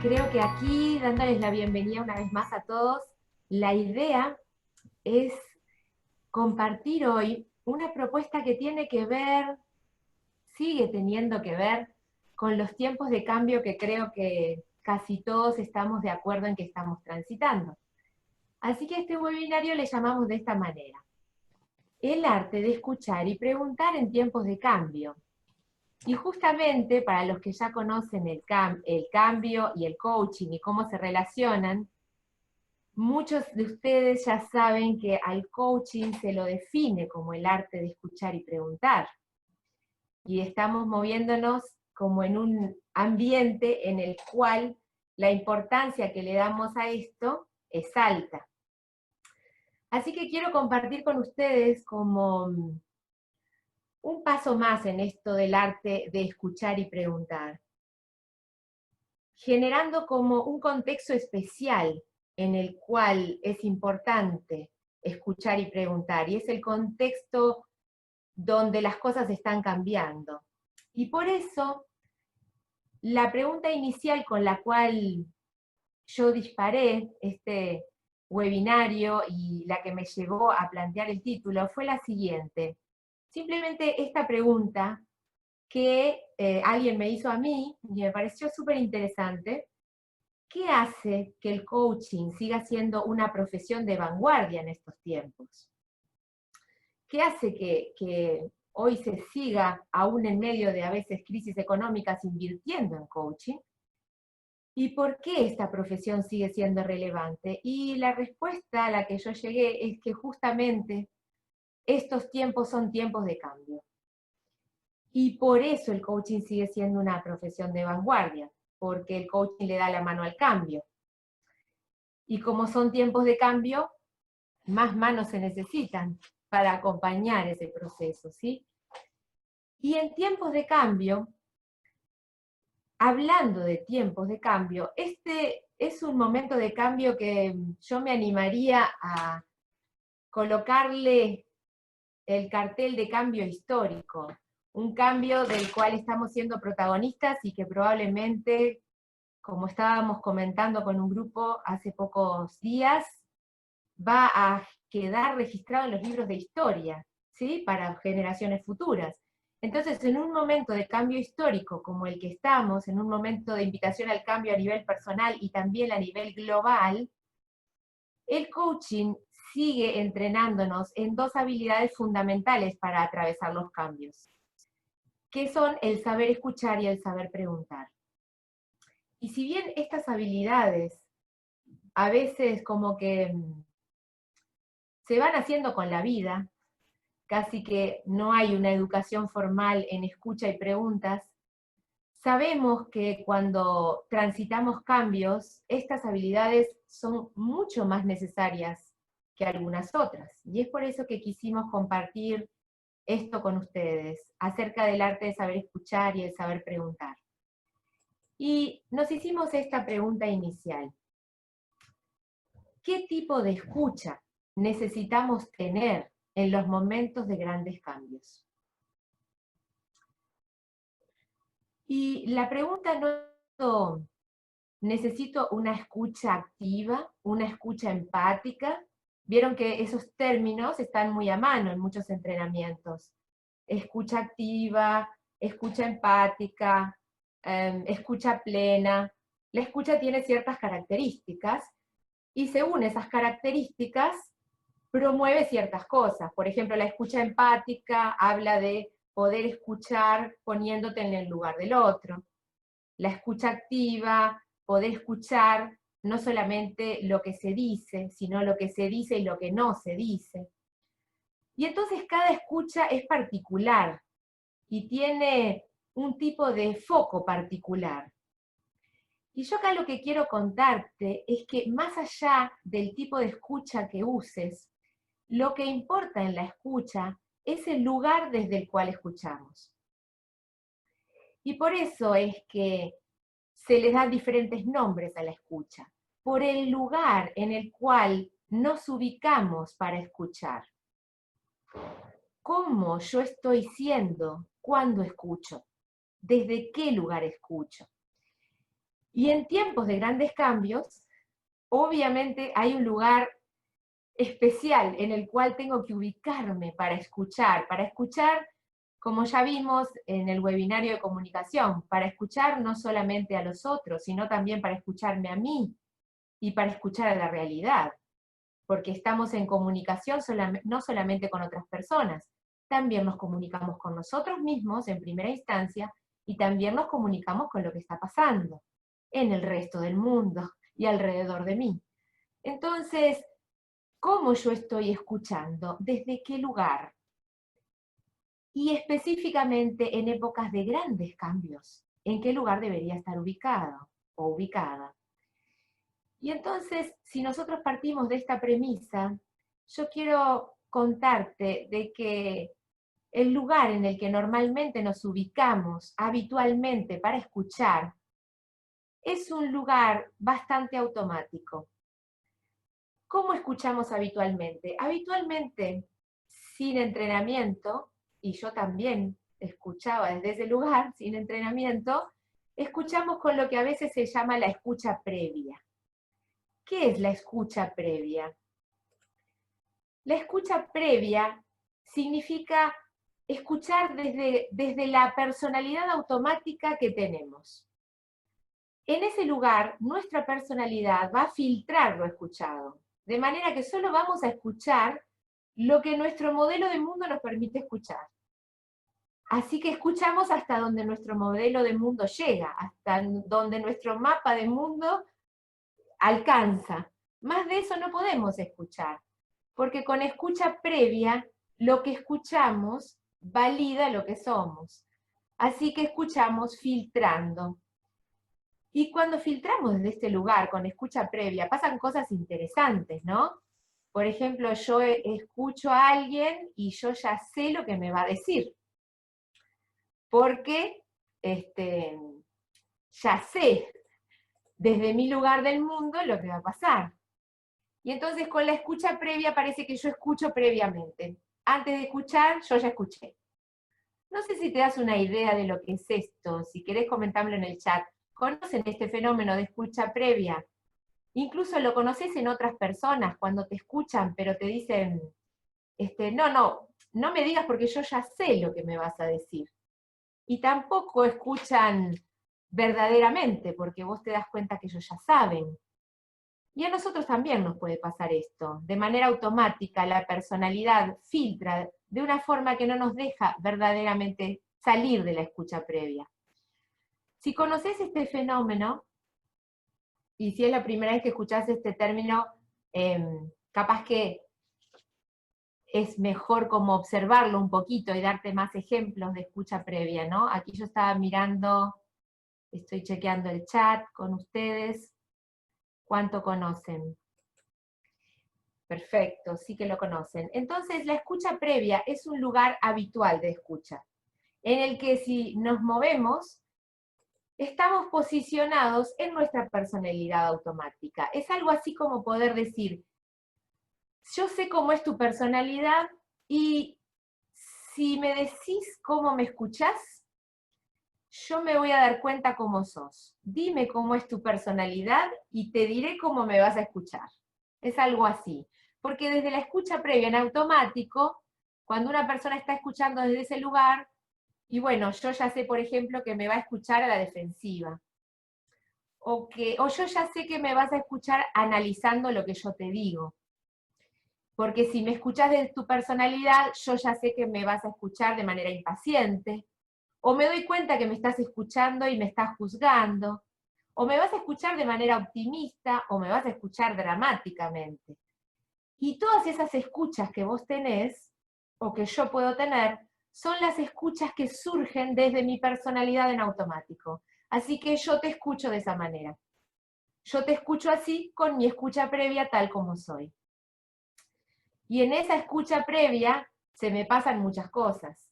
Creo que aquí, dándoles la bienvenida una vez más a todos, la idea es compartir hoy una propuesta que tiene que ver, sigue teniendo que ver con los tiempos de cambio que creo que casi todos estamos de acuerdo en que estamos transitando. Así que a este webinario le llamamos de esta manera: el arte de escuchar y preguntar en tiempos de cambio. Y justamente para los que ya conocen el cambio y el coaching y cómo se relacionan, muchos de ustedes ya saben que al coaching se lo define como el arte de escuchar y preguntar. Y estamos moviéndonos como en un ambiente en el cual la importancia que le damos a esto es alta. Así que quiero compartir con ustedes como un paso más en esto del arte de escuchar y preguntar, generando como un contexto especial en el cual es importante escuchar y preguntar, y es el contexto donde las cosas están cambiando. Y por eso, la pregunta inicial con la cual yo disparé este webinario y la que me llevó a plantear el título fue la siguiente. Simplemente esta pregunta que alguien me hizo a mí y me pareció súper interesante. ¿Qué hace que el coaching siga siendo una profesión de vanguardia en estos tiempos? ¿Qué hace que hoy se siga, aún en medio de a veces crisis económicas, invirtiendo en coaching? ¿Y por qué esta profesión sigue siendo relevante? Y la respuesta a la que yo llegué es que justamente estos tiempos son tiempos de cambio. Y por eso el coaching sigue siendo una profesión de vanguardia, porque el coaching le da la mano al cambio. Y como son tiempos de cambio, más manos se necesitan para acompañar ese proceso, ¿sí? Y en tiempos de cambio, hablando de tiempos de cambio, este es un momento de cambio que yo me animaría a colocarle el cartel de cambio histórico, un cambio del cual estamos siendo protagonistas y que probablemente, como estábamos comentando con un grupo hace pocos días, va a quedar registrado en los libros de historia, ¿sí? Para generaciones futuras. Entonces, en un momento de cambio histórico como el que estamos, en un momento de invitación al cambio a nivel personal y también a nivel global, el coaching sigue entrenándonos en dos habilidades fundamentales para atravesar los cambios, que son el saber escuchar y el saber preguntar. Y si bien estas habilidades a veces como que se van haciendo con la vida, casi que no hay una educación formal en escucha y preguntas, sabemos que cuando transitamos cambios, estas habilidades son mucho más necesarias que algunas otras. Y es por eso que quisimos compartir esto con ustedes, acerca del arte de saber escuchar y el saber preguntar. Y nos hicimos esta pregunta inicial: ¿qué tipo de escucha necesitamos tener en los momentos de grandes cambios? Y la pregunta no, necesito una escucha activa, una escucha empática. Vieron que esos términos están muy a mano en muchos entrenamientos. Escucha activa, escucha empática, escucha plena. La escucha tiene ciertas características y según esas características promueve ciertas cosas. Por ejemplo, la escucha empática habla de poder escuchar poniéndote en el lugar del otro. La escucha activa, poder escuchar no solamente lo que se dice, sino lo que se dice y lo que no se dice. Y entonces cada escucha es particular y tiene un tipo de foco particular. Y yo acá lo que quiero contarte es que más allá del tipo de escucha que uses, lo que importa en la escucha es el lugar desde el cual escuchamos. Y por eso es que se les da diferentes nombres a la escucha, por el lugar en el cual nos ubicamos para escuchar. ¿Cómo yo estoy siendo cuando escucho? ¿Desde qué lugar escucho? Y en tiempos de grandes cambios, obviamente hay un lugar especial en el cual tengo que ubicarme para escuchar, como ya vimos en el webinario de comunicación, para escuchar no solamente a los otros, sino también para escucharme a mí y para escuchar a la realidad, porque estamos en comunicación no solamente con otras personas, también nos comunicamos con nosotros mismos en primera instancia y también nos comunicamos con lo que está pasando en el resto del mundo y alrededor de mí. Entonces, ¿cómo yo estoy escuchando? ¿Desde qué lugar? Y específicamente en épocas de grandes cambios, ¿en qué lugar debería estar ubicado o ubicada? Y entonces, si nosotros partimos de esta premisa, yo quiero contarte de que el lugar en el que normalmente nos ubicamos habitualmente para escuchar es un lugar bastante automático. ¿Cómo escuchamos habitualmente? Habitualmente, sin entrenamiento, y yo también escuchaba desde ese lugar, sin entrenamiento, escuchamos con lo que a veces se llama la escucha previa. ¿Qué es la escucha previa? La escucha previa significa escuchar desde la personalidad automática que tenemos. En ese lugar, nuestra personalidad va a filtrar lo escuchado, de manera que solo vamos a escuchar lo que nuestro modelo de mundo nos permite escuchar. Así que escuchamos hasta donde nuestro modelo de mundo llega, hasta donde nuestro mapa de mundo alcanza. Más de eso no podemos escuchar, porque con escucha previa, lo que escuchamos valida lo que somos. Así que escuchamos filtrando. Y cuando filtramos desde este lugar, con escucha previa, pasan cosas interesantes, ¿no? Por ejemplo, yo escucho a alguien y yo ya sé lo que me va a decir. Porque ya sé desde mi lugar del mundo lo que va a pasar. Y entonces con la escucha previa parece que yo escucho previamente. Antes de escuchar, yo ya escuché. No sé si te das una idea de lo que es esto, si querés comentármelo en el chat. ¿Conocen este fenómeno de escucha previa? Incluso lo conoces en otras personas, cuando te escuchan, pero te dicen, no me digas porque yo ya sé lo que me vas a decir. Y tampoco escuchan verdaderamente, porque vos te das cuenta que ellos ya saben. Y a nosotros también nos puede pasar esto. De manera automática, la personalidad filtra de una forma que no nos deja verdaderamente salir de la escucha previa. Si conoces este fenómeno, y si es la primera vez que escuchás este término, capaz que es mejor como observarlo un poquito y darte más ejemplos de escucha previa, ¿no? Aquí yo estaba mirando, estoy chequeando el chat con ustedes. ¿Cuánto conocen? Perfecto, sí que lo conocen. Entonces, la escucha previa es un lugar habitual de escucha, en el que si nos movemos, estamos posicionados en nuestra personalidad automática. Es algo así como poder decir, yo sé cómo es tu personalidad y si me decís cómo me escuchás, yo me voy a dar cuenta cómo sos. Dime cómo es tu personalidad y te diré cómo me vas a escuchar. Es algo así. Porque desde la escucha previa en automático, cuando una persona está escuchando desde ese lugar, y bueno, yo ya sé, por ejemplo, que me va a escuchar a la defensiva. O yo ya sé que me vas a escuchar analizando lo que yo te digo. Porque si me escuchás de tu personalidad, yo ya sé que me vas a escuchar de manera impaciente. O me doy cuenta que me estás escuchando y me estás juzgando. O me vas a escuchar de manera optimista, o me vas a escuchar dramáticamente. Y todas esas escuchas que vos tenés, o que yo puedo tener, son las escuchas que surgen desde mi personalidad en automático. Así que yo te escucho de esa manera. Yo te escucho así con mi escucha previa tal como soy. Y en esa escucha previa se me pasan muchas cosas.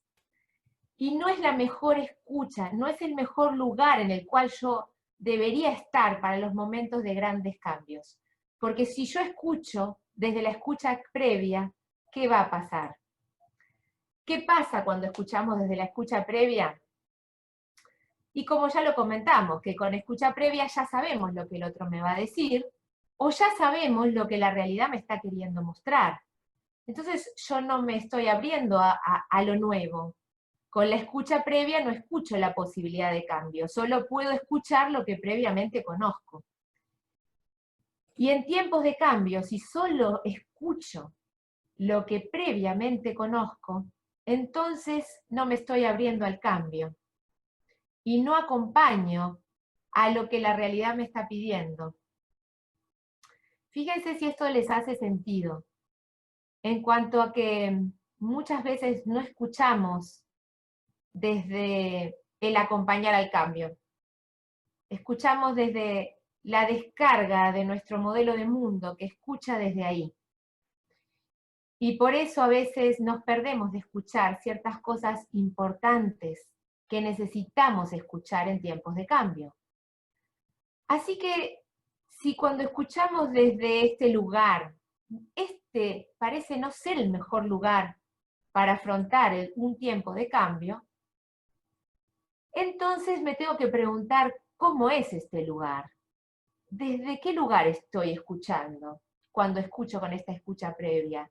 Y no es la mejor escucha, no es el mejor lugar en el cual yo debería estar para los momentos de grandes cambios. Porque si yo escucho desde la escucha previa, ¿qué va a pasar? ¿Qué pasa cuando escuchamos desde la escucha previa? Y como ya lo comentamos, que con escucha previa ya sabemos lo que el otro me va a decir, o ya sabemos lo que la realidad me está queriendo mostrar. Entonces yo no me estoy abriendo a lo nuevo. Con la escucha previa no escucho la posibilidad de cambio, solo puedo escuchar lo que previamente conozco. Y en tiempos de cambio, si solo escucho lo que previamente conozco, entonces no me estoy abriendo al cambio y no acompaño a lo que la realidad me está pidiendo. Fíjense si esto les hace sentido, en cuanto a que muchas veces no escuchamos desde el acompañar al cambio. Escuchamos desde la descarga de nuestro modelo de mundo, que escucha desde ahí. Y por eso a veces nos perdemos de escuchar ciertas cosas importantes que necesitamos escuchar en tiempos de cambio. Así que si cuando escuchamos desde este lugar, este parece no ser el mejor lugar para afrontar un tiempo de cambio, entonces me tengo que preguntar cómo es este lugar. ¿Desde qué lugar estoy escuchando cuando escucho con esta escucha previa?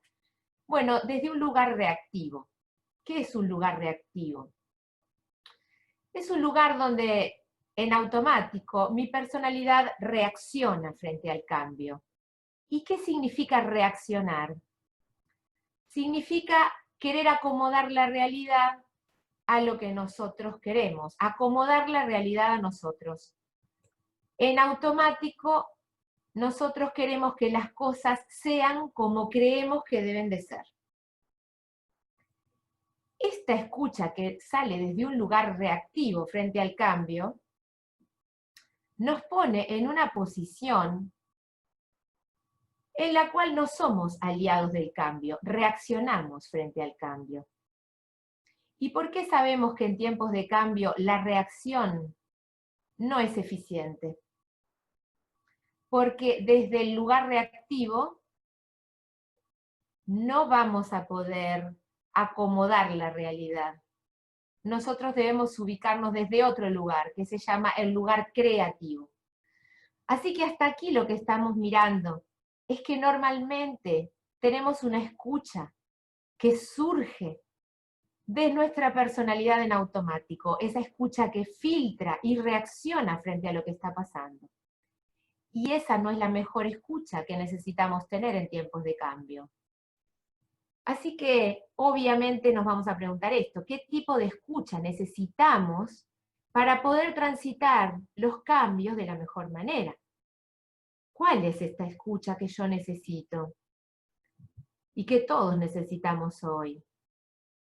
Bueno, desde un lugar reactivo. ¿Qué es un lugar reactivo? Es un lugar donde en automático mi personalidad reacciona frente al cambio. ¿Y qué significa reaccionar? Significa querer acomodar la realidad a lo que nosotros queremos, acomodar la realidad a nosotros. En automático, nosotros queremos que las cosas sean como creemos que deben de ser. Esta escucha que sale desde un lugar reactivo frente al cambio, nos pone en una posición en la cual no somos aliados del cambio, reaccionamos frente al cambio. ¿Y por qué sabemos que en tiempos de cambio la reacción no es eficiente? Porque desde el lugar reactivo no vamos a poder acomodar la realidad. Nosotros debemos ubicarnos desde otro lugar, que se llama el lugar creativo. Así que hasta aquí lo que estamos mirando es que normalmente tenemos una escucha que surge de nuestra personalidad en automático, esa escucha que filtra y reacciona frente a lo que está pasando. Y esa no es la mejor escucha que necesitamos tener en tiempos de cambio. Así que obviamente nos vamos a preguntar esto, ¿qué tipo de escucha necesitamos para poder transitar los cambios de la mejor manera? ¿Cuál es esta escucha que yo necesito? Y que todos necesitamos hoy.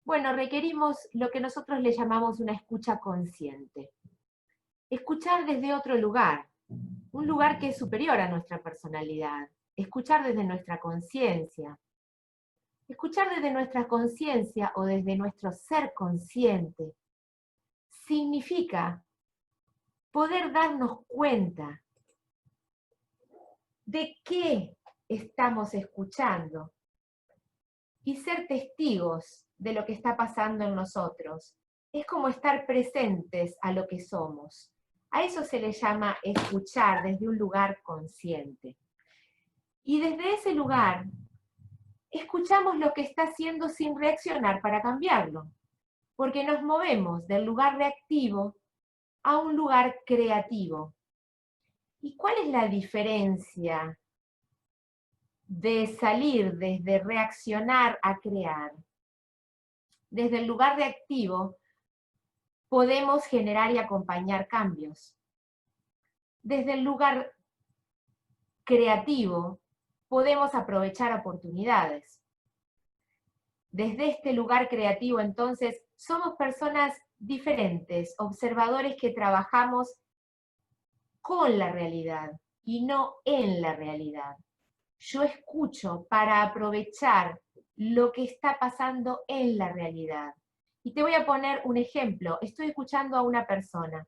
Bueno, requerimos lo que nosotros le llamamos una escucha consciente. Escuchar desde otro lugar, un lugar que es superior a nuestra personalidad. Escuchar desde nuestra conciencia. Escuchar desde nuestra conciencia o desde nuestro ser consciente significa poder darnos cuenta de qué estamos escuchando y ser testigos de lo que está pasando en nosotros. Es como estar presentes a lo que somos. A eso se le llama escuchar desde un lugar consciente. Y desde ese lugar, escuchamos lo que está haciendo sin reaccionar para cambiarlo, porque nos movemos del lugar reactivo a un lugar creativo. ¿Y cuál es la diferencia de salir desde reaccionar a crear? Desde el lugar reactivo podemos generar y acompañar cambios. Desde el lugar creativo podemos aprovechar oportunidades. Desde este lugar creativo, entonces, somos personas diferentes, observadores que trabajamos con la realidad y no en la realidad. Yo escucho para aprovechar lo que está pasando en la realidad. Y te voy a poner un ejemplo. Estoy escuchando a una persona.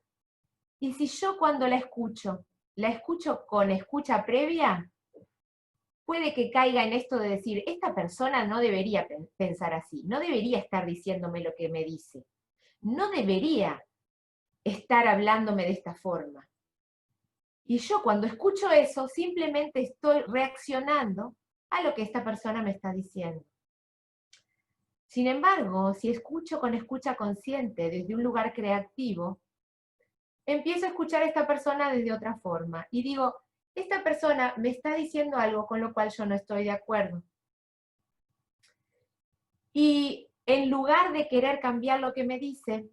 Y si yo cuando la escucho con escucha previa, puede que caiga en esto de decir, esta persona no debería pensar así, no debería estar diciéndome lo que me dice, no debería estar hablándome de esta forma. Y yo cuando escucho eso, simplemente estoy reaccionando a lo que esta persona me está diciendo. Sin embargo, si escucho con escucha consciente desde un lugar creativo, empiezo a escuchar a esta persona desde otra forma y digo, esta persona me está diciendo algo con lo cual yo no estoy de acuerdo. Y en lugar de querer cambiar lo que me dice,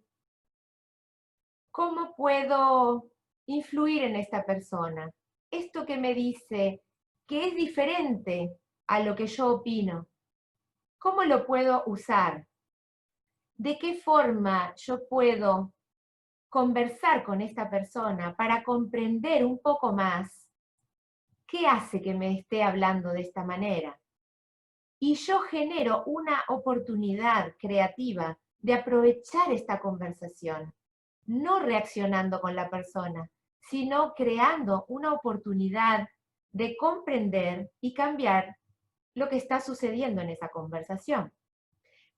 ¿cómo puedo influir en esta persona? Esto que me dice, que es diferente a lo que yo opino, ¿cómo lo puedo usar? ¿De qué forma yo puedo conversar con esta persona para comprender un poco más qué hace que me esté hablando de esta manera? Y yo genero una oportunidad creativa de aprovechar esta conversación, no reaccionando con la persona, sino creando una oportunidad de comprender y cambiar lo que está sucediendo en esa conversación.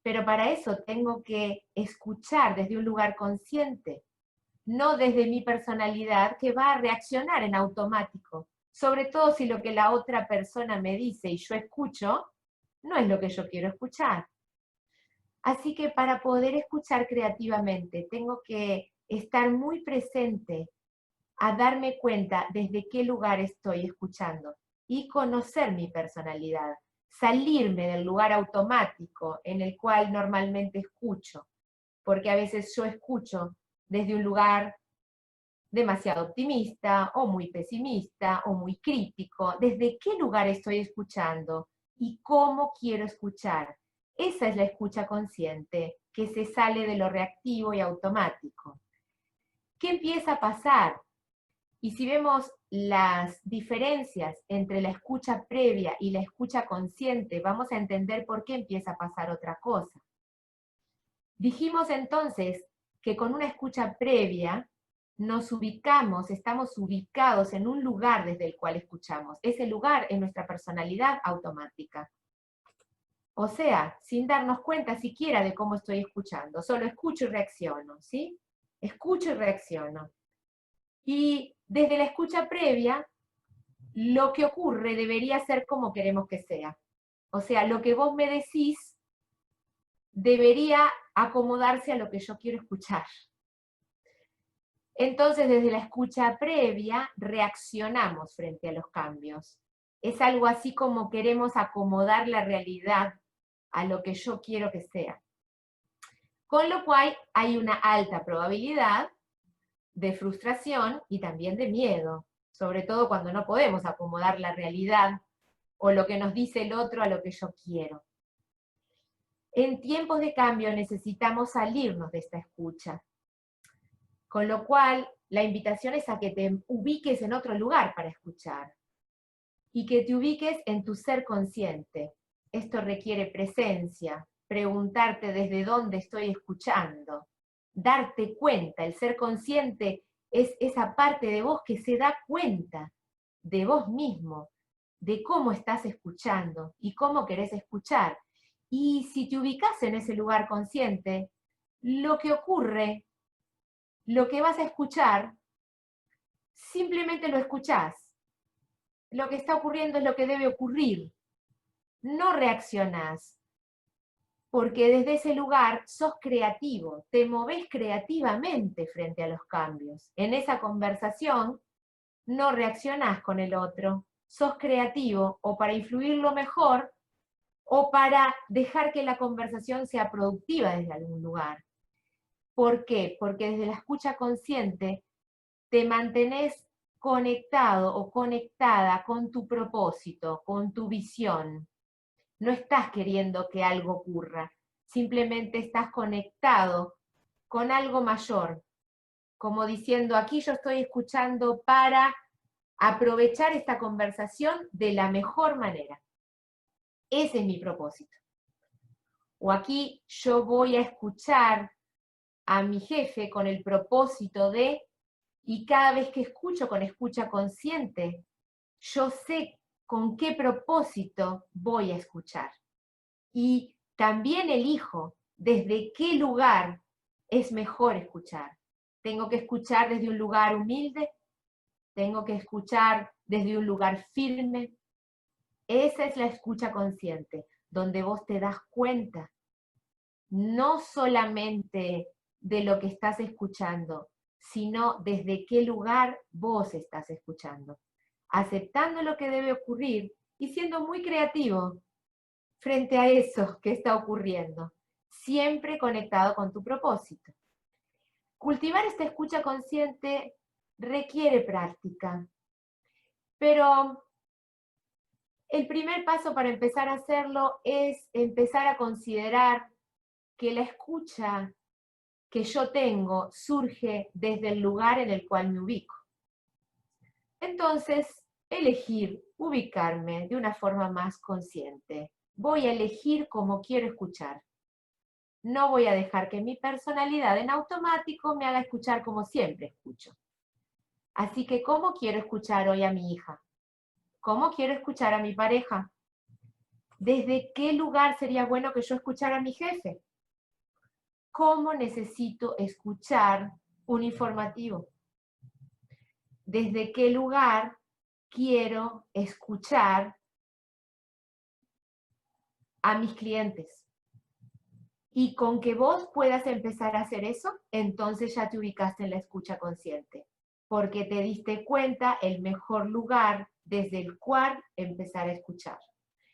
Pero para eso tengo que escuchar desde un lugar consciente, no desde mi personalidad que va a reaccionar en automático, sobre todo si lo que la otra persona me dice y yo escucho, no es lo que yo quiero escuchar. Así que para poder escuchar creativamente, tengo que estar muy presente a darme cuenta desde qué lugar estoy escuchando y conocer mi personalidad, salirme del lugar automático en el cual normalmente escucho, porque a veces yo escucho desde un lugar demasiado optimista o muy pesimista o muy crítico. ¿Desde qué lugar estoy escuchando y cómo quiero escuchar? Esa es la escucha consciente, que se sale de lo reactivo y automático. ¿Qué empieza a pasar? Y si vemos las diferencias entre la escucha previa y la escucha consciente, vamos a entender por qué empieza a pasar otra cosa. Dijimos entonces que con una escucha previa nos ubicamos, estamos ubicados en un lugar desde el cual escuchamos. Ese lugar es nuestra personalidad automática. O sea, sin darnos cuenta siquiera de cómo estoy escuchando, solo escucho y reacciono, ¿sí? Escucho y reacciono. Y desde la escucha previa, lo que ocurre debería ser como queremos que sea. O sea, lo que vos me decís debería acomodarse a lo que yo quiero escuchar. Entonces, desde la escucha previa, reaccionamos frente a los cambios. Es algo así como queremos acomodar la realidad a lo que yo quiero que sea. Con lo cual, hay una alta probabilidad de frustración y también de miedo, sobre todo cuando no podemos acomodar la realidad o lo que nos dice el otro a lo que yo quiero. En tiempos de cambio necesitamos salirnos de esta escucha. Con lo cual, la invitación es a que te ubiques en otro lugar para escuchar y que te ubiques en tu ser consciente. Esto requiere presencia, preguntarte desde dónde estoy escuchando, darte cuenta. El ser consciente es esa parte de vos que se da cuenta de vos mismo, de cómo estás escuchando y cómo querés escuchar. Y si te ubicás en ese lugar consciente, lo que ocurre, lo que vas a escuchar, simplemente lo escuchás. Lo que está ocurriendo es lo que debe ocurrir. No reaccionás, porque desde ese lugar sos creativo, te movés creativamente frente a los cambios. En esa conversación no reaccionás con el otro, sos creativo o para influirlo mejor o para dejar que la conversación sea productiva desde algún lugar. ¿Por qué? Porque desde la escucha consciente te mantenés conectado o conectada con tu propósito, con tu visión. No estás queriendo que algo ocurra, simplemente estás conectado con algo mayor, como diciendo, aquí yo estoy escuchando para aprovechar esta conversación de la mejor manera. Ese es mi propósito. O aquí yo voy a escuchar a mi jefe con el propósito de, y cada vez que escucho con escucha consciente, yo sé con qué propósito voy a escuchar. Y también elijo desde qué lugar es mejor escuchar. Tengo que escuchar desde un lugar humilde, tengo que escuchar desde un lugar firme. Esa es la escucha consciente, donde vos te das cuenta, no solamente de lo que estás escuchando, sino desde qué lugar vos estás escuchando, aceptando lo que debe ocurrir y siendo muy creativo frente a eso que está ocurriendo, siempre conectado con tu propósito. Cultivar esta escucha consciente requiere práctica, pero el primer paso para empezar a hacerlo es empezar a considerar que la escucha que yo tengo surge desde el lugar en el cual me ubico. Entonces, elegir ubicarme de una forma más consciente. Voy a elegir cómo quiero escuchar. No voy a dejar que mi personalidad en automático me haga escuchar como siempre escucho. Así que, ¿cómo quiero escuchar hoy a mi hija? ¿Cómo quiero escuchar a mi pareja? ¿Desde qué lugar sería bueno que yo escuchara a mi jefe? ¿Cómo necesito escuchar un informativo? ¿Desde qué lugar quiero escuchar a mis clientes? Y con que vos puedas empezar a hacer eso, entonces ya te ubicaste en la escucha consciente, porque te diste cuenta el mejor lugar desde el cual empezar a escuchar.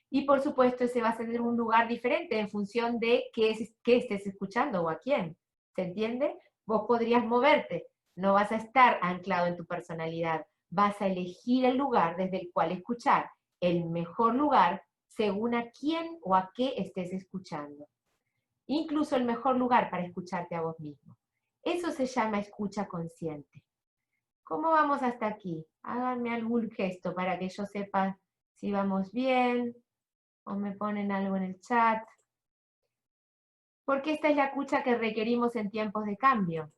Y por supuesto ese va a ser un lugar diferente en función de qué estés escuchando o a quién. ¿Se entiende? Vos podrías moverte, no vas a estar anclado en tu personalidad, vas a elegir el lugar desde el cual escuchar, el mejor lugar según a quién o a qué estés escuchando. Incluso el mejor lugar para escucharte a vos mismo. Eso se llama escucha consciente. ¿Cómo vamos hasta aquí? Háganme algún gesto para que yo sepa si vamos bien, o me ponen algo en el chat. Porque esta es la escucha que requerimos en tiempos de cambio.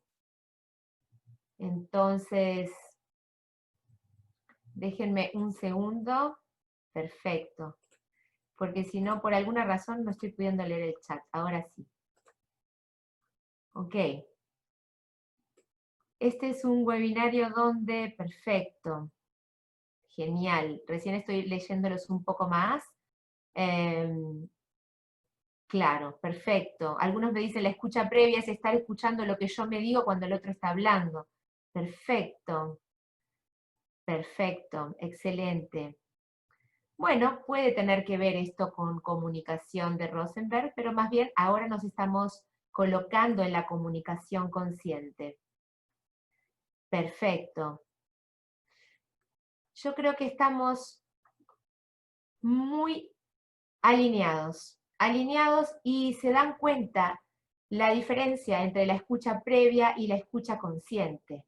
Entonces, déjenme un segundo. Perfecto. Porque si no, por alguna razón no estoy pudiendo leer el chat. Ahora sí. Ok. Este es un webinario donde, perfecto. Genial. Recién estoy leyéndolos un poco más. Claro, perfecto. Algunos me dicen la escucha previa es estar escuchando lo que yo me digo cuando el otro está hablando. Perfecto. Perfecto, excelente. Bueno, puede tener que ver esto con comunicación de Rosenberg, pero más bien ahora nos estamos colocando en la comunicación consciente. Perfecto. Yo creo que estamos muy alineados y se dan cuenta la diferencia entre la escucha previa y la escucha consciente.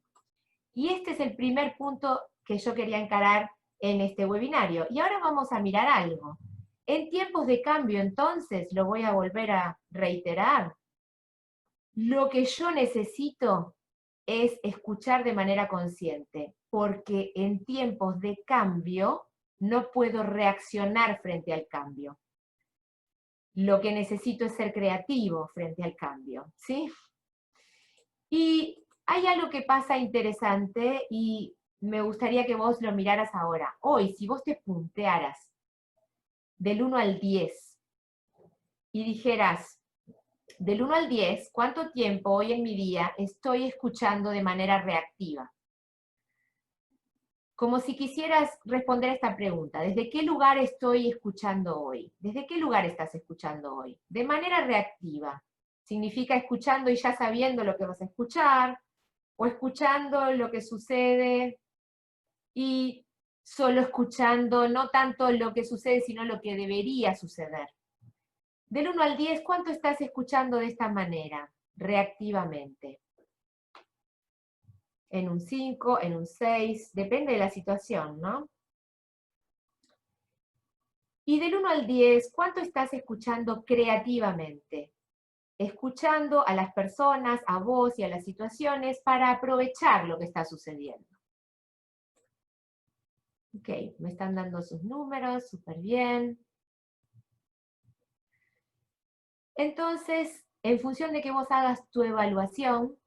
Y este es el primer punto que yo quería encarar en este webinario. Y ahora vamos a mirar algo. En tiempos de cambio, entonces, lo voy a volver a reiterar, lo que yo necesito es escuchar de manera consciente, porque en tiempos de cambio no puedo reaccionar frente al cambio. Lo que necesito es ser creativo frente al cambio, ¿sí? Y hay algo que pasa interesante y me gustaría que vos lo miraras ahora. Hoy, si vos te puntearas del 1 al 10 y dijeras, del 1 al 10, ¿cuánto tiempo hoy en mi día estoy escuchando de manera reactiva? Como si quisieras responder a esta pregunta, ¿desde qué lugar estoy escuchando hoy? ¿Desde qué lugar estás escuchando hoy? De manera reactiva. Significa escuchando y ya sabiendo lo que vas a escuchar, o escuchando lo que sucede y solo escuchando no tanto lo que sucede, sino lo que debería suceder. Del 1 al 10, ¿cuánto estás escuchando de esta manera, reactivamente? En un 5, en un 6, depende de la situación, ¿no? Y del 1 al 10, ¿cuánto estás escuchando creativamente? Escuchando a las personas, a vos y a las situaciones para aprovechar lo que está sucediendo. Ok, me están dando sus números, súper bien. Entonces, en función de que vos hagas tu evaluación,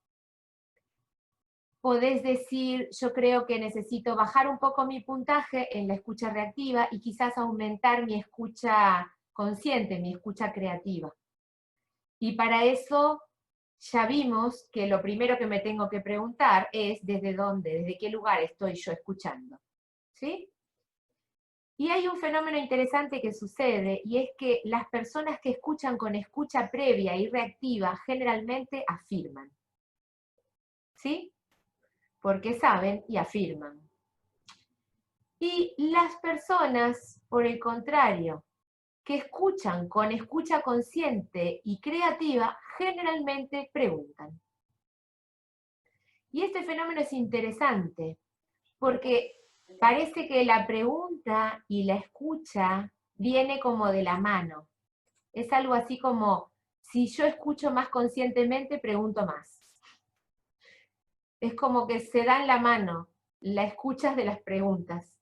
podés decir, yo creo que necesito bajar un poco mi puntaje en la escucha reactiva y quizás aumentar mi escucha consciente, mi escucha creativa. Y para eso ya vimos que lo primero que me tengo que preguntar es desde dónde, desde qué lugar estoy yo escuchando. ¿Sí? Y hay un fenómeno interesante que sucede, y es que las personas que escuchan con escucha previa y reactiva generalmente afirman. ¿Sí? Porque saben y afirman. Y las personas, por el contrario, que escuchan con escucha consciente y creativa, generalmente preguntan. Y este fenómeno es interesante, porque parece que la pregunta y la escucha viene como de la mano. Es algo así como, si yo escucho más conscientemente, pregunto más. Es como que se dan la mano, la escucha de las preguntas.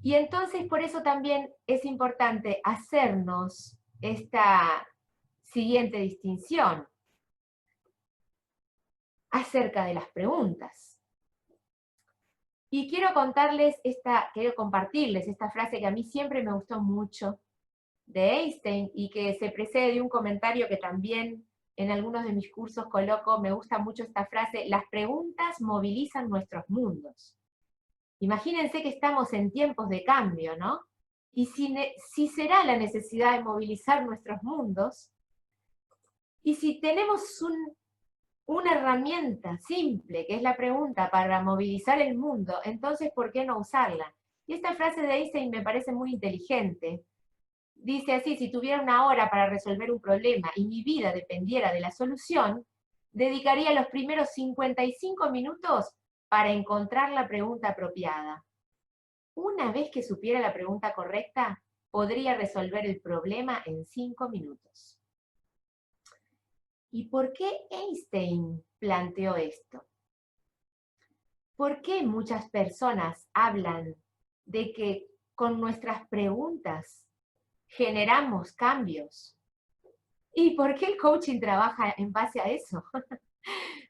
Y entonces por eso también es importante hacernos esta siguiente distinción acerca de las preguntas. Y quiero compartirles esta frase que a mí siempre me gustó mucho de Einstein y que se precede de un comentario que también en algunos de mis cursos coloco. Me gusta mucho esta frase: las preguntas movilizan nuestros mundos. Imagínense que estamos en tiempos de cambio, ¿no? Y si será la necesidad de movilizar nuestros mundos, y si tenemos una herramienta simple, que es la pregunta, para movilizar el mundo, entonces ¿por qué no usarla? Y esta frase de Einstein me parece muy inteligente. Dice así: si tuviera una hora para resolver un problema y mi vida dependiera de la solución, dedicaría los primeros 55 minutos para encontrar la pregunta apropiada. Una vez que supiera la pregunta correcta, podría resolver el problema en 5 minutos. ¿Y por qué Einstein planteó esto? ¿Por qué muchas personas hablan de que con nuestras preguntas generamos cambios? ¿Y por qué el coaching trabaja en base a eso?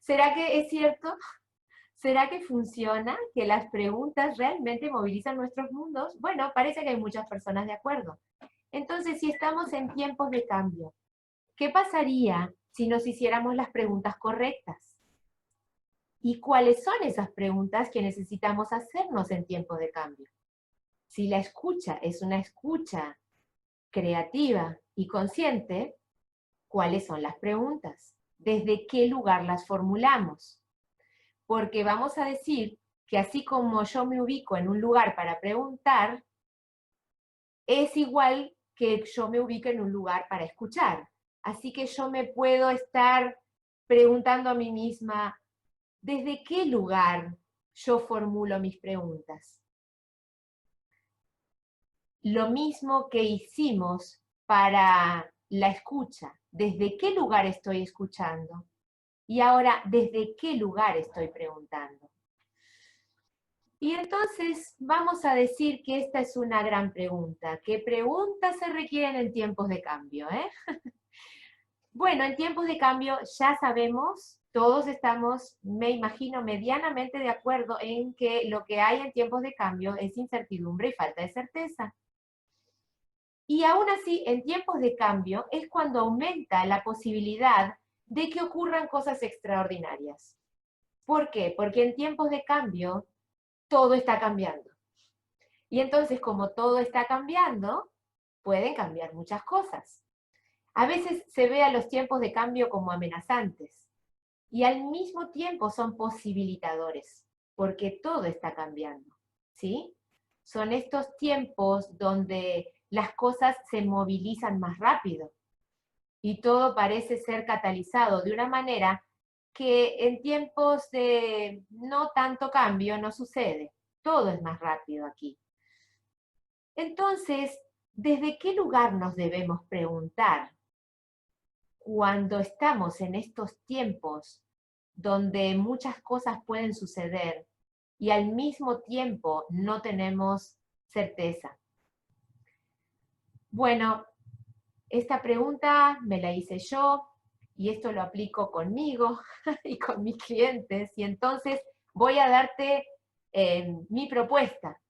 ¿Será que es cierto? ¿Será que funciona? ¿Que las preguntas realmente movilizan nuestros mundos? Bueno, parece que hay muchas personas de acuerdo. Entonces, si estamos en tiempos de cambio, ¿qué pasaría si nos hiciéramos las preguntas correctas? ¿Y cuáles son esas preguntas que necesitamos hacernos en tiempos de cambio? Si la escucha es una escucha creativa y consciente, ¿cuáles son las preguntas? ¿Desde qué lugar las formulamos? Porque vamos a decir que así como yo me ubico en un lugar para preguntar, es igual que yo me ubico en un lugar para escuchar. Así que yo me puedo estar preguntando a mí misma, ¿desde qué lugar yo formulo mis preguntas? Lo mismo que hicimos para la escucha, ¿desde qué lugar estoy escuchando? Y ahora, ¿desde qué lugar estoy preguntando? Y entonces vamos a decir que esta es una gran pregunta. ¿Qué preguntas se requieren en tiempos de cambio? Bueno, en tiempos de cambio ya sabemos, todos estamos, me imagino, medianamente de acuerdo en que lo que hay en tiempos de cambio es incertidumbre y falta de certeza. Y aún así, en tiempos de cambio es cuando aumenta la posibilidad de que ocurran cosas extraordinarias. ¿Por qué? Porque en tiempos de cambio todo está cambiando. Y entonces, como todo está cambiando, pueden cambiar muchas cosas. A veces se ve a los tiempos de cambio como amenazantes, y al mismo tiempo son posibilitadores, porque todo está cambiando, ¿sí? Son estos tiempos donde las cosas se movilizan más rápido, y todo parece ser catalizado de una manera que en tiempos de no tanto cambio no sucede. Todo es más rápido aquí. Entonces, ¿desde qué lugar nos debemos preguntar cuando estamos en estos tiempos donde muchas cosas pueden suceder y al mismo tiempo no tenemos certeza? Bueno, esta pregunta me la hice yo, y esto lo aplico conmigo y con mis clientes, y entonces voy a darte mi propuesta.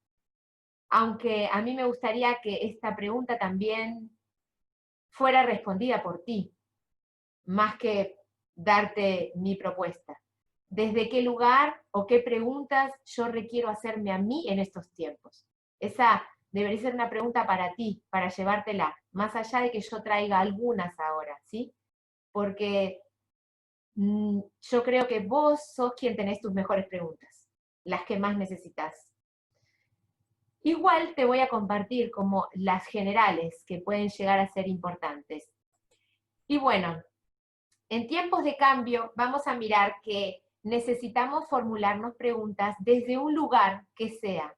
Aunque a mí me gustaría que esta pregunta también fuera respondida por ti, más que darte mi propuesta. ¿Desde qué lugar o qué preguntas yo requiero hacerme a mí en estos tiempos? Esa debería ser una pregunta para ti, para llevártela, más allá de que yo traiga algunas ahora, ¿sí? Porque yo creo que vos sos quien tenés tus mejores preguntas, las que más necesitas. Igual te voy a compartir como las generales que pueden llegar a ser importantes. Y bueno, en tiempos de cambio vamos a mirar que necesitamos formularnos preguntas desde un lugar que sea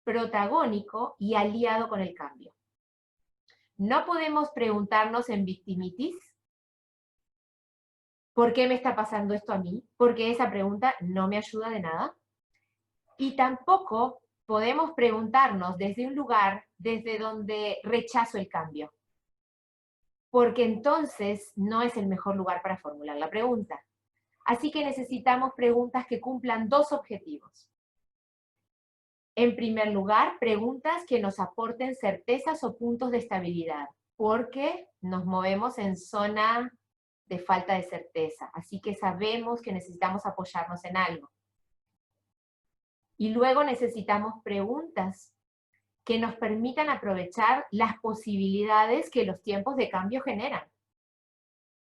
protagónico y aliado con el cambio. No podemos preguntarnos en victimitis, ¿por qué me está pasando esto a mí? Porque esa pregunta no me ayuda de nada. Y tampoco podemos preguntarnos desde un lugar desde donde rechazo el cambio, porque entonces no es el mejor lugar para formular la pregunta. Así que necesitamos preguntas que cumplan dos objetivos. En primer lugar, preguntas que nos aporten certezas o puntos de estabilidad, porque nos movemos en zona de falta de certeza, así que sabemos que necesitamos apoyarnos en algo. Y luego necesitamos preguntas que nos permitan aprovechar las posibilidades que los tiempos de cambio generan.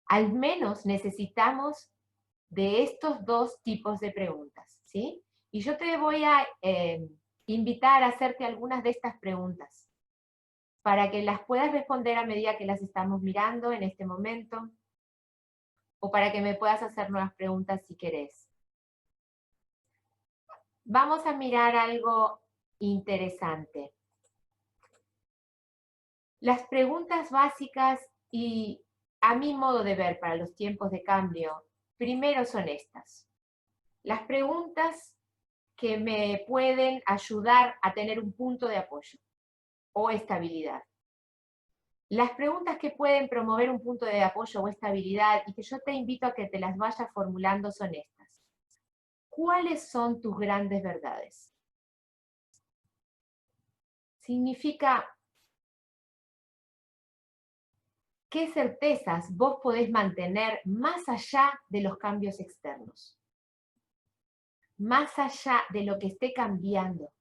Al menos necesitamos de estos dos tipos de preguntas, ¿sí? Y yo te voy a invitar a hacerte algunas de estas preguntas, para que las puedas responder a medida que las estamos mirando en este momento, o para que me puedas hacer nuevas preguntas si querés. Vamos a mirar algo interesante. Las preguntas básicas y a mi modo de ver para los tiempos de cambio, primero son estas. Las preguntas que me pueden ayudar a tener un punto de apoyo o estabilidad. Las preguntas que pueden promover un punto de apoyo o estabilidad y que yo te invito a que te las vayas formulando son estas. ¿Cuáles son tus grandes verdades? Significa qué certezas vos podés mantener más allá de los cambios externos, más allá de lo que esté cambiando.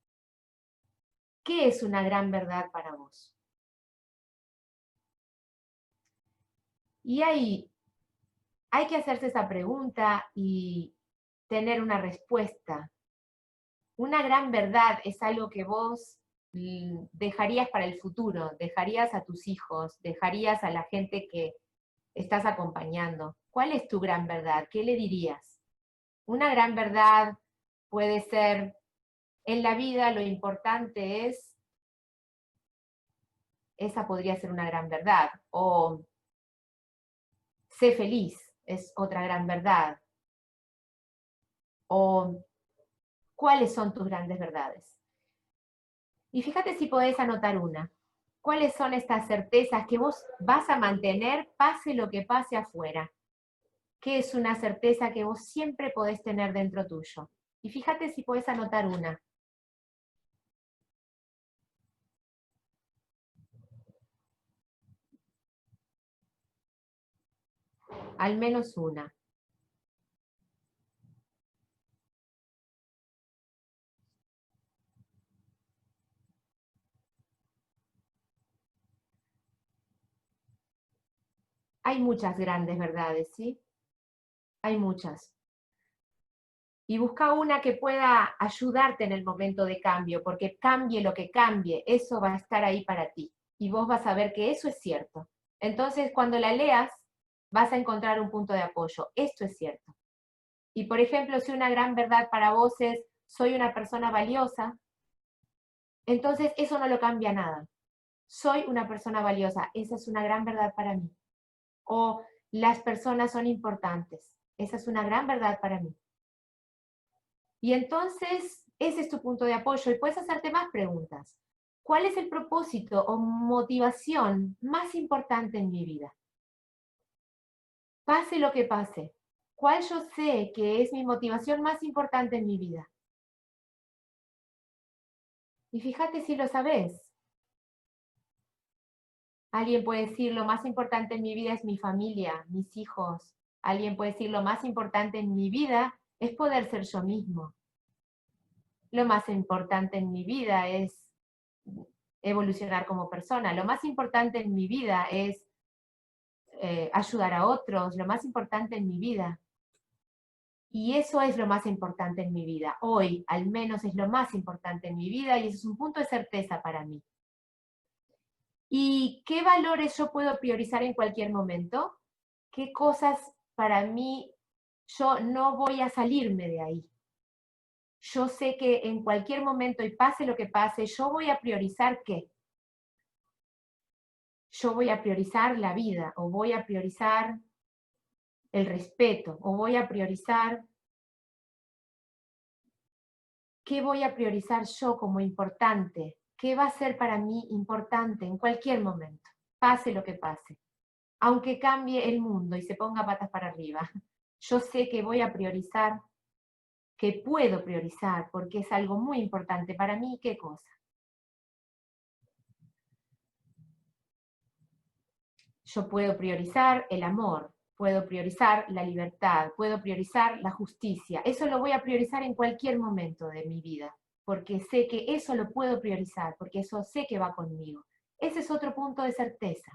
¿Qué es una gran verdad para vos? Y ahí hay que hacerse esa pregunta y tener una respuesta. Una gran verdad es algo que vos dejarías para el futuro, dejarías a tus hijos, dejarías a la gente que estás acompañando. ¿Cuál es tu gran verdad? ¿Qué le dirías? Una gran verdad puede ser, en la vida lo importante es, esa podría ser una gran verdad, o sé feliz, es otra gran verdad, o ¿cuáles son tus grandes verdades? Y fíjate si podés anotar una. ¿Cuáles son estas certezas que vos vas a mantener pase lo que pase afuera? ¿Qué es una certeza que vos siempre podés tener dentro tuyo? Y fíjate si podés anotar una. Al menos una. Hay muchas grandes verdades, ¿sí? Hay muchas. Y busca una que pueda ayudarte en el momento de cambio, porque cambie lo que cambie, eso va a estar ahí para ti. Y vos vas a ver que eso es cierto. Entonces, cuando la leas, vas a encontrar un punto de apoyo. Esto es cierto. Y por ejemplo, si una gran verdad para vos es, soy una persona valiosa, entonces eso no lo cambia nada. Soy una persona valiosa, esa es una gran verdad para mí. O las personas son importantes, esa es una gran verdad para mí. Y entonces, ese es tu punto de apoyo y puedes hacerte más preguntas. ¿Cuál es el propósito o motivación más importante en mi vida? Pase lo que pase, ¿cuál yo sé que es mi motivación más importante en mi vida? Y fíjate si lo sabes. Alguien puede decir, lo más importante en mi vida es mi familia, mis hijos. Alguien puede decir, lo más importante en mi vida es poder ser yo mismo. Lo más importante en mi vida es evolucionar como persona. Lo más importante en mi vida es ayudar a otros. Lo más importante en mi vida. Y eso es lo más importante en mi vida. Hoy, al menos, es lo más importante en mi vida y eso es un punto de certeza para mí. ¿Y qué valores yo puedo priorizar en cualquier momento? ¿Qué cosas para mí yo no voy a salirme de ahí? Yo sé que en cualquier momento, y pase lo que pase, yo voy a priorizar ¿qué? Yo voy a priorizar la vida, o voy a priorizar el respeto, o voy a priorizar ¿qué voy a priorizar yo como importante? ¿Qué va a ser para mí importante en cualquier momento? Pase lo que pase. Aunque cambie el mundo y se ponga patas para arriba, yo sé que voy a priorizar, que puedo priorizar, porque es algo muy importante para mí. ¿Qué cosa? Yo puedo priorizar el amor, puedo priorizar la libertad, puedo priorizar la justicia. Eso lo voy a priorizar en cualquier momento de mi vida, porque sé que eso lo puedo priorizar, porque eso sé que va conmigo. Ese es otro punto de certeza.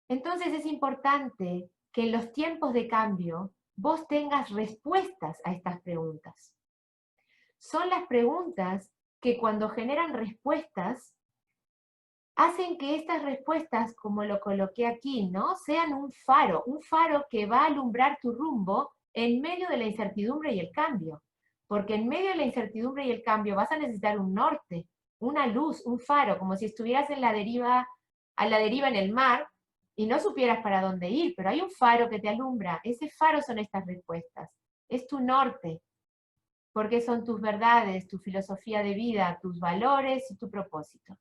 Entonces es importante que en los tiempos de cambio vos tengas respuestas a estas preguntas. Son las preguntas que cuando generan respuestas hacen que estas respuestas, como lo coloqué aquí, ¿no? Sean un faro que va a alumbrar tu rumbo en medio de la incertidumbre y el cambio. Porque en medio de la incertidumbre y el cambio vas a necesitar un norte, una luz, un faro, como si estuvieras en la deriva, a la deriva en el mar y no supieras para dónde ir, pero hay un faro que te alumbra. Ese faro son estas respuestas. Es tu norte, porque son tus verdades, tu filosofía de vida, tus valores y tu propósito.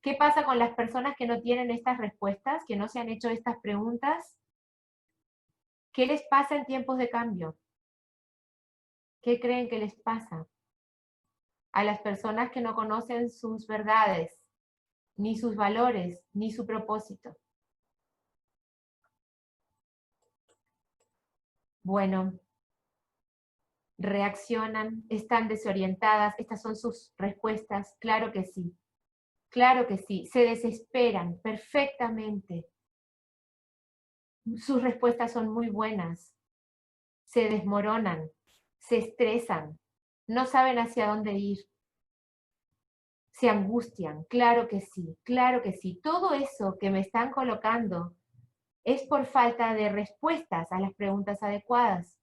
¿Qué pasa con las personas que no tienen estas respuestas, que no se han hecho estas preguntas? ¿Qué les pasa en tiempos de cambio? ¿Qué creen que les pasa? A las personas que no conocen sus verdades, ni sus valores, ni su propósito. Bueno, reaccionan, están desorientadas, estas son sus respuestas, claro que sí. Claro que sí, se desesperan perfectamente. Sus respuestas son muy buenas. Se desmoronan, se estresan, no saben hacia dónde ir, se angustian, claro que sí, claro que sí. Todo eso que me están colocando es por falta de respuestas a las preguntas adecuadas.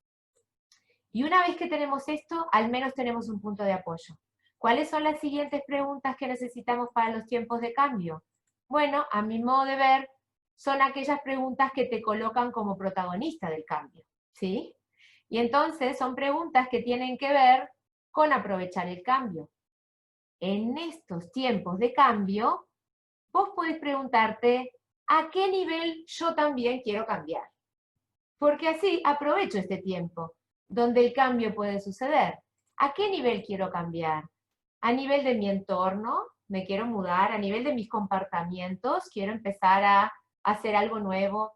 Y una vez que tenemos esto, al menos tenemos un punto de apoyo. ¿Cuáles son las siguientes preguntas que necesitamos para los tiempos de cambio? Bueno, a mi modo de ver, son aquellas preguntas que te colocan como protagonista del cambio, ¿sí? Y entonces son preguntas que tienen que ver con aprovechar el cambio. En estos tiempos de cambio, vos podés preguntarte, ¿a qué nivel yo también quiero cambiar? Porque así aprovecho este tiempo, donde el cambio puede suceder. ¿A qué nivel quiero cambiar? A nivel de mi entorno, me quiero mudar, a nivel de mis comportamientos, quiero empezar a hacer algo nuevo,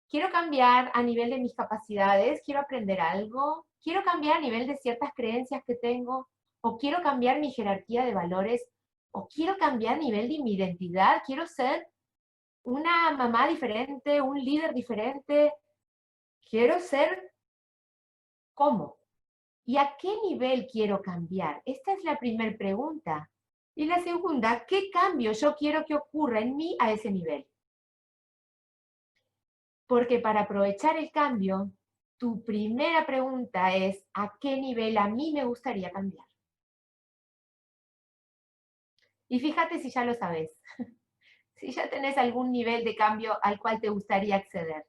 quiero cambiar a nivel de mis capacidades, quiero aprender algo, quiero cambiar a nivel de ciertas creencias que tengo, o quiero cambiar mi jerarquía de valores, o quiero cambiar a nivel de mi identidad, quiero ser una mamá diferente, un líder diferente, quiero ser ¿cómo? ¿Y a qué nivel quiero cambiar? Esta es la primera pregunta. Y la segunda, ¿qué cambio yo quiero que ocurra en mí a ese nivel? Porque para aprovechar el cambio, tu primera pregunta es, ¿a qué nivel a mí me gustaría cambiar? Y fíjate si ya lo sabes, si ya tenés algún nivel de cambio al cual te gustaría acceder.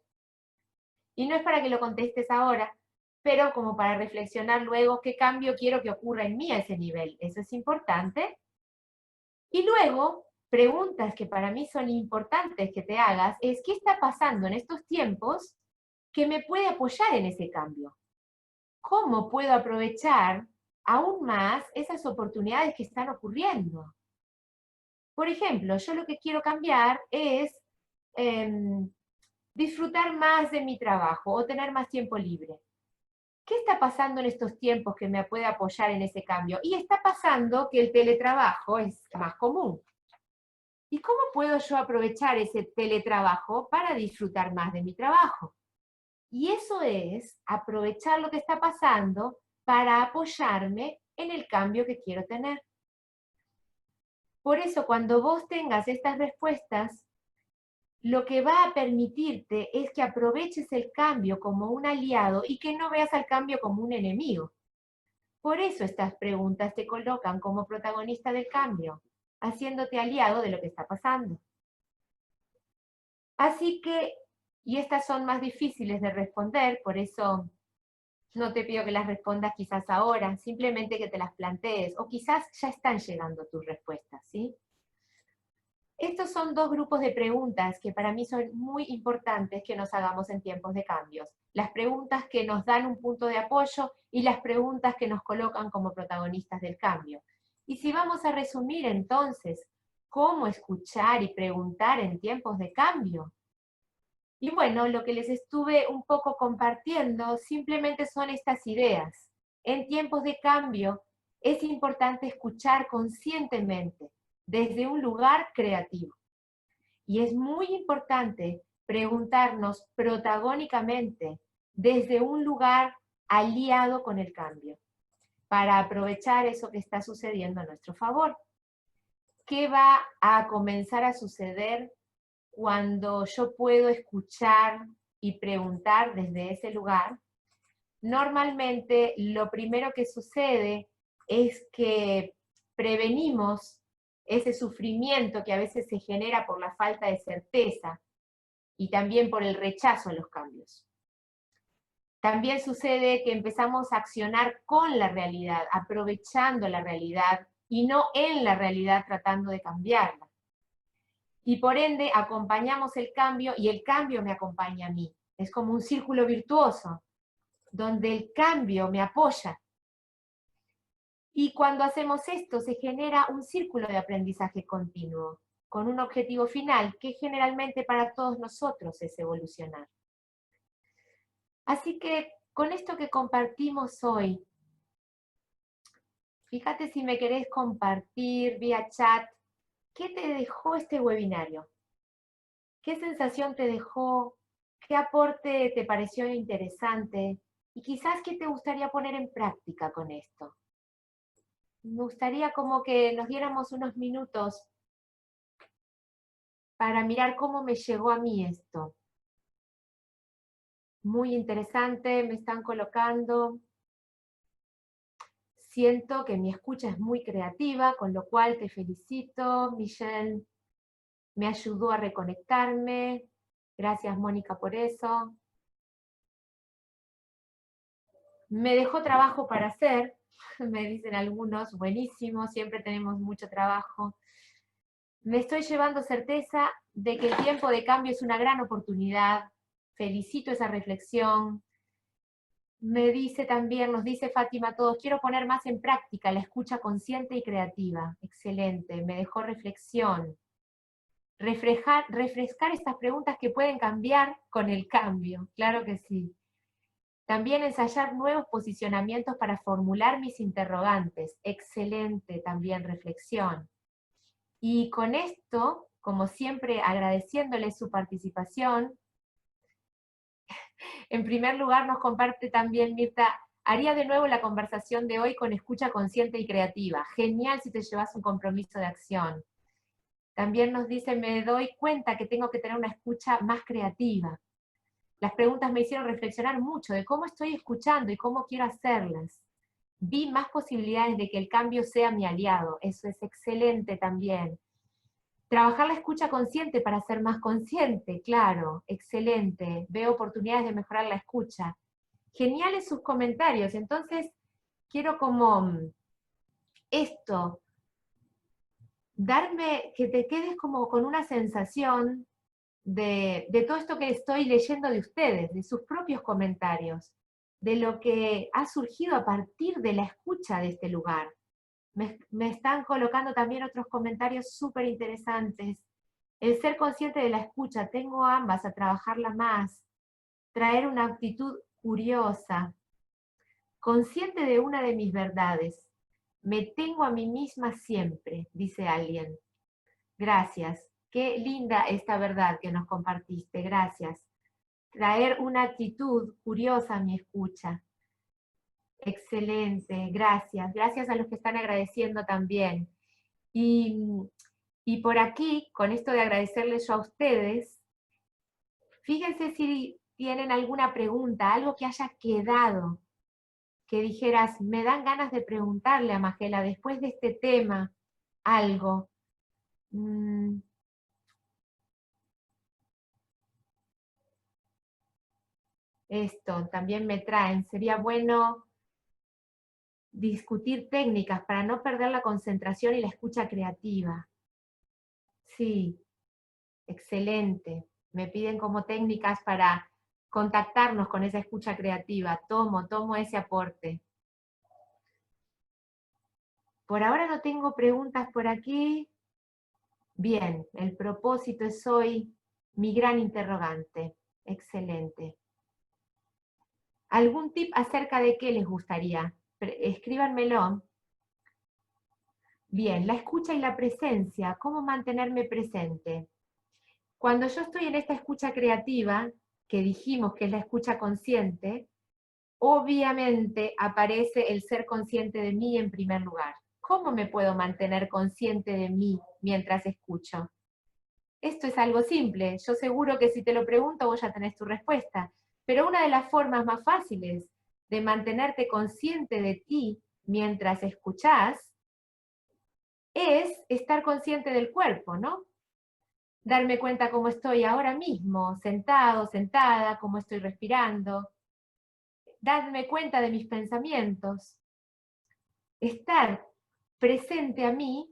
Y no es para que lo contestes ahora, pero como para reflexionar luego qué cambio quiero que ocurra en mí a ese nivel. Eso es importante. Y luego, preguntas que para mí son importantes que te hagas es, ¿qué está pasando en estos tiempos que me puede apoyar en ese cambio. ¿Cómo puedo aprovechar aún más esas oportunidades que están ocurriendo? Por ejemplo, yo lo que quiero cambiar es disfrutar más de mi trabajo o tener más tiempo libre. ¿Qué está pasando en estos tiempos que me puede apoyar en ese cambio? Y está pasando que el teletrabajo es más común. ¿Y cómo puedo yo aprovechar ese teletrabajo para disfrutar más de mi trabajo? Y eso es aprovechar lo que está pasando para apoyarme en el cambio que quiero tener. Por eso, cuando vos tengas estas respuestas, lo que va a permitirte es que aproveches el cambio como un aliado y que no veas al cambio como un enemigo. Por eso estas preguntas te colocan como protagonista del cambio, haciéndote aliado de lo que está pasando. Así que, y estas son más difíciles de responder, por eso no te pido que las respondas quizás ahora, simplemente que te las plantees, o quizás ya están llegando tus respuestas, ¿sí? Estos son dos grupos de preguntas que para mí son muy importantes que nos hagamos en tiempos de cambios. Las preguntas que nos dan un punto de apoyo y las preguntas que nos colocan como protagonistas del cambio. Y si vamos a resumir entonces, ¿cómo escuchar y preguntar en tiempos de cambio? Y bueno, lo que les estuve un poco compartiendo simplemente son estas ideas. En tiempos de cambio es importante escuchar conscientemente, desde un lugar creativo. Y es muy importante preguntarnos protagónicamente desde un lugar aliado con el cambio, para aprovechar eso que está sucediendo a nuestro favor. ¿Qué va a comenzar a suceder cuando yo puedo escuchar y preguntar desde ese lugar? Normalmente lo primero que sucede es que prevenimos ese sufrimiento que a veces se genera por la falta de certeza y también por el rechazo a los cambios. También sucede que empezamos a accionar con la realidad, aprovechando la realidad y no en la realidad tratando de cambiarla. Y por ende acompañamos el cambio y el cambio me acompaña a mí. Es como un círculo virtuoso, donde el cambio me apoya. Y cuando hacemos esto se genera un círculo de aprendizaje continuo, con un objetivo final que generalmente para todos nosotros es evolucionar. Así que con esto que compartimos hoy, fíjate si me querés compartir vía chat, ¿qué te dejó este webinario? ¿Qué sensación te dejó? ¿Qué aporte te pareció interesante? Y quizás qué te gustaría poner en práctica con esto. Me gustaría como que nos diéramos unos minutos para mirar cómo me llegó a mí esto. Muy interesante, me están colocando. Siento que mi escucha es muy creativa, con lo cual te felicito. Michelle me ayudó a reconectarme. Gracias, Mónica, por eso. Me dejó trabajo para hacer, me dicen algunos, buenísimo, siempre tenemos mucho trabajo. Me estoy llevando certeza de que el tiempo de cambio es una gran oportunidad. Felicito esa reflexión. Me dice también, nos dice Fátima a todos, quiero poner más en práctica la escucha consciente y creativa. Excelente, me dejó reflexión. Refrescar estas preguntas que pueden cambiar con el cambio, claro que sí. También ensayar nuevos posicionamientos para formular mis interrogantes. Excelente también reflexión. Y con esto, como siempre, agradeciéndole su participación, en primer lugar nos comparte también Mirta, haría de nuevo la conversación de hoy con escucha consciente y creativa. Genial si te llevas un compromiso de acción. También nos dice, me doy cuenta que tengo que tener una escucha más creativa. Las preguntas me hicieron reflexionar mucho de cómo estoy escuchando y cómo quiero hacerlas. Vi más posibilidades de que el cambio sea mi aliado. Eso es excelente también. Trabajar la escucha consciente para ser más consciente, claro, excelente. Veo oportunidades de mejorar la escucha. Geniales sus comentarios. Entonces, quiero como esto, que te quedes como con una sensación de todo esto que estoy leyendo de ustedes, de sus propios comentarios, de lo que ha surgido a partir de la escucha de este lugar. Me están colocando también otros comentarios súper interesantes. El ser consciente de la escucha, tengo ambas, a trabajarla más. Traer una actitud curiosa. Consciente de una de mis verdades. Me tengo a mí misma siempre, dice alguien. Gracias. Qué linda esta verdad que nos compartiste. Gracias. Traer una actitud curiosa a mi escucha. Excelente, gracias. Gracias a los que están agradeciendo también. Y por aquí, con esto de agradecerles yo a ustedes, fíjense si tienen alguna pregunta, algo que haya quedado, que dijeras, me dan ganas de preguntarle a Magela después de este tema, algo. Esto también me traen, sería bueno discutir técnicas para no perder la concentración y la escucha creativa. Sí, excelente. Me piden como técnicas para contactarnos con esa escucha creativa. Tomo ese aporte. Por ahora no tengo preguntas por aquí. Bien, el propósito es hoy mi gran interrogante. Excelente. ¿Algún tip acerca de qué les gustaría? Escríbanmelo. Bien, la escucha y la presencia. ¿Cómo mantenerme presente? Cuando yo estoy en esta escucha creativa, que dijimos que es la escucha consciente, obviamente aparece el ser consciente de mí en primer lugar. ¿Cómo me puedo mantener consciente de mí mientras escucho? Esto es algo simple. Yo seguro que si te lo pregunto vos ya tenés tu respuesta. Pero una de las formas más fáciles de mantenerte consciente de ti mientras escuchás es estar consciente del cuerpo, ¿no? Darme cuenta cómo estoy ahora mismo, sentado, sentada, cómo estoy respirando. Darme cuenta de mis pensamientos. Estar presente a mí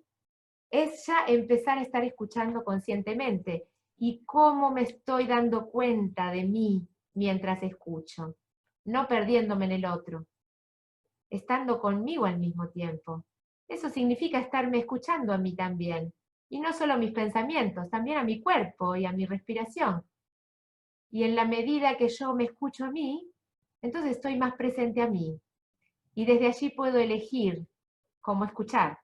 es ya empezar a estar escuchando conscientemente. ¿Y cómo me estoy dando cuenta de mí mientras escucho? No perdiéndome en el otro. Estando conmigo al mismo tiempo. Eso significa estarme escuchando a mí también. Y no solo a mis pensamientos, también a mi cuerpo y a mi respiración. Y en la medida que yo me escucho a mí, entonces estoy más presente a mí. Y desde allí puedo elegir cómo escuchar.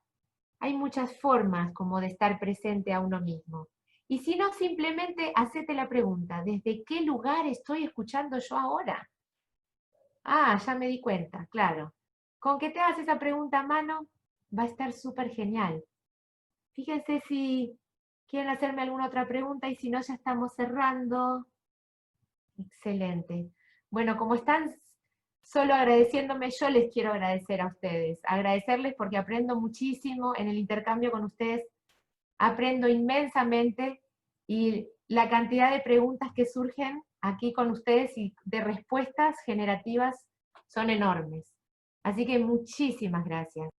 Hay muchas formas como de estar presente a uno mismo. Y si no, simplemente hacete la pregunta, ¿desde qué lugar estoy escuchando yo ahora? Ah, ya me di cuenta, claro. Con que te hagas esa pregunta a mano, va a estar súper genial. Fíjense si quieren hacerme alguna otra pregunta y si no, ya estamos cerrando. Excelente. Bueno, como están solo agradeciéndome, yo les quiero agradecer a ustedes. Agradecerles porque aprendo muchísimo en el intercambio con ustedes. Aprendo inmensamente y la cantidad de preguntas que surgen aquí con ustedes y de respuestas generativas son enormes. Así que muchísimas gracias.